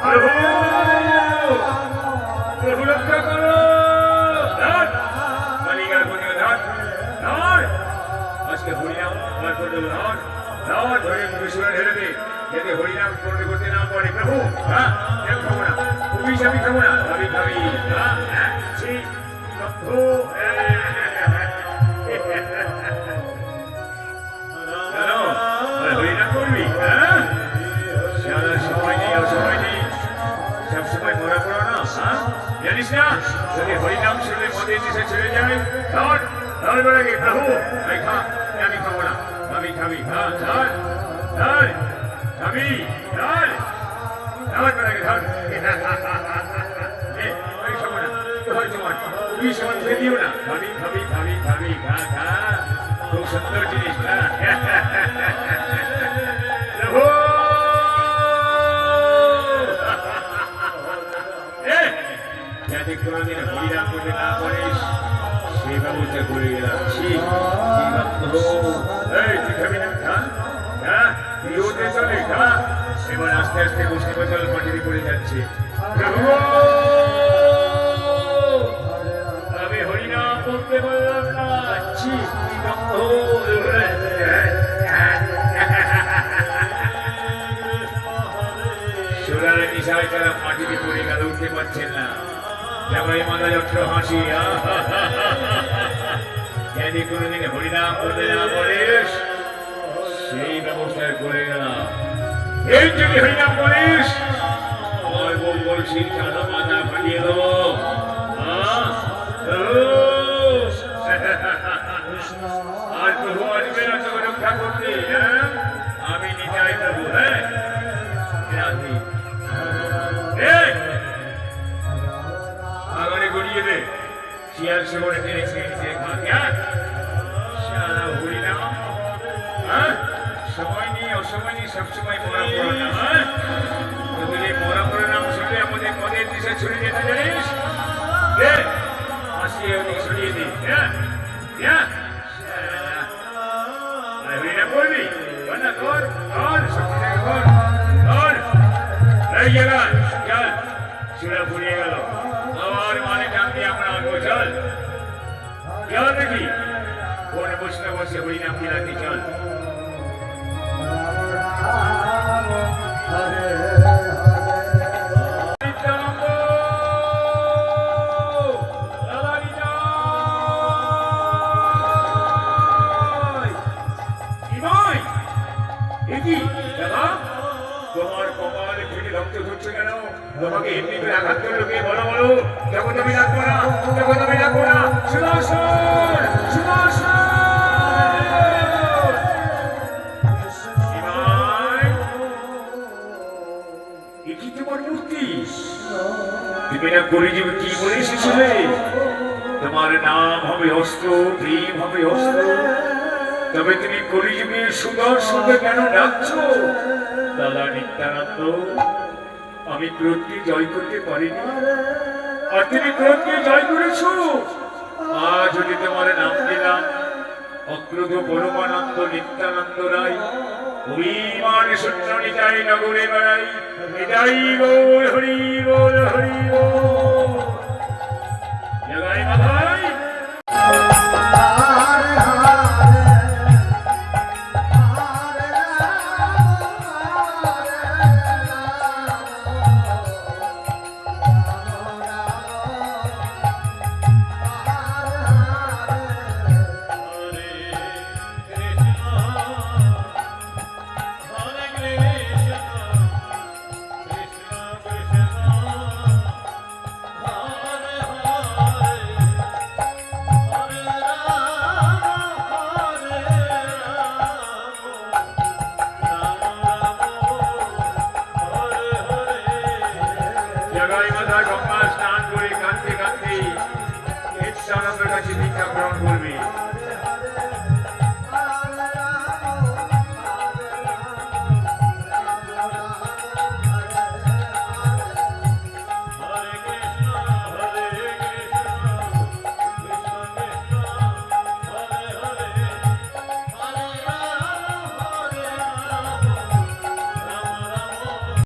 প্রভু প্রভু রক্ষা করো। কালিকার বনিও ধর আজকে হরিনাম আমার করে দেবো ধর ধরে মুখে ঢেলে দে, যাতে হরিনাম করতে করতে না পড়ে। প্রভু হ্যাঁ খাবো না, পুলিশ আমি খাবো না, ভাবি ভাবি হরিনাম করবি। হ্যাঁ সারা সময় নেই, অসময় নেই, সবসময় মরা পড়ো না। হ্যাঁ জানিস না যদি হরিনাম শুনলে মদের দেশে চলে যাবে। ধর ধর বেড়াগে প্রভু আমি খাবো না, ভাবি খাবি ধর ধর ধর খাবি ধর ধর বেড়াগে ধর আমি খাবো না। ধর তোমার তুমি সমান খেয়ে দিও না, ভাবি খাবি খাবি খাবি খা খা, খুব সুন্দর জিনিস। প্রভু যাতে কোনোদিন হরিনাম করতে না পারিস সেই ব্যবস্থা করে গেলাম। তুই খাবি না, খা তুই ওতে চলে খা। এবার আস্তে আস্তে গোষ্ঠী বদল মাটিতে পড়ে যাচ্ছে। প্রভু আমি হরিনাম করতে পারলাম না। সোনার নিশায় যারা মাটিতে পড়ে গেল, উঠতে পারছেন না। সবাই মাথা যত্র হাসি। যদি কোনোদিন হরিনাম করতে না পারিস সেই ব্যবস্থা করে গেলাম। এই যদি হরিনাম করিস আমার বউ বলছি সাদা মাথা ফাটিয়ে দেবো। আর প্রভু আসবে না তোকে রক্ষা করতে। আমি নিতাই প্রভু। আগানে গড়িয়ে দে, শিয়াল সেবনে টেনে ছিঁড়ে খা। সারা হরিনাম সময় নিয়ে অসময় নিয়ে সবসময় মরা পড়ো না। তোদের এই মরা পড়ো নাম শুনলে আমাদের মদের দিশে ছড়ে যেতে জানিস। আসিয়ে ওদিকে সরিয়ে দিই। হরিনাম করবি না? কর কর সবসময় কর কর। এই জায়গায় চল, চূড়া ফুরিয়ে গেল, আবার মানে টান দিয়ে আমরা আনবো। চল চল দেখি কোন বসে বসে হরিনাম মিলাতে। চল তোমার কপালে ফেটে রক্ত ঝরছে কেন? তোমাকে এমনি করে আঘাত করলো কে? বলো বলো। জগৎ আমি রাখবো না, জগৎ আমি রাখবো না। সুদর্শন সুদর্শন কি তোমার মূর্তি? তুমি না করে যাবে কি বলে এসেছিলে? তোমার নাম হবে অস্ত্র, প্রেম হবে অস্ত্র, তবে তুমি কলিযুগে সুদর্শনকে কেন ডাকছো? দাদা নিত্যানন্দ, আমি ক্রোধকে জয় করতে পারিনি, আর তুমি ক্রোধকে জয় করেছ। আজ যদি তোমার নাম দিলাম অক্রোধ পরমানন্দ নিত্যানন্দ রায়, অভিমান শূন্য নিতাই নগরে বেড়াই। নিতাই গৌর হরি বল হরি বল। জগাই মাথায় গঙ্গা স্নান করে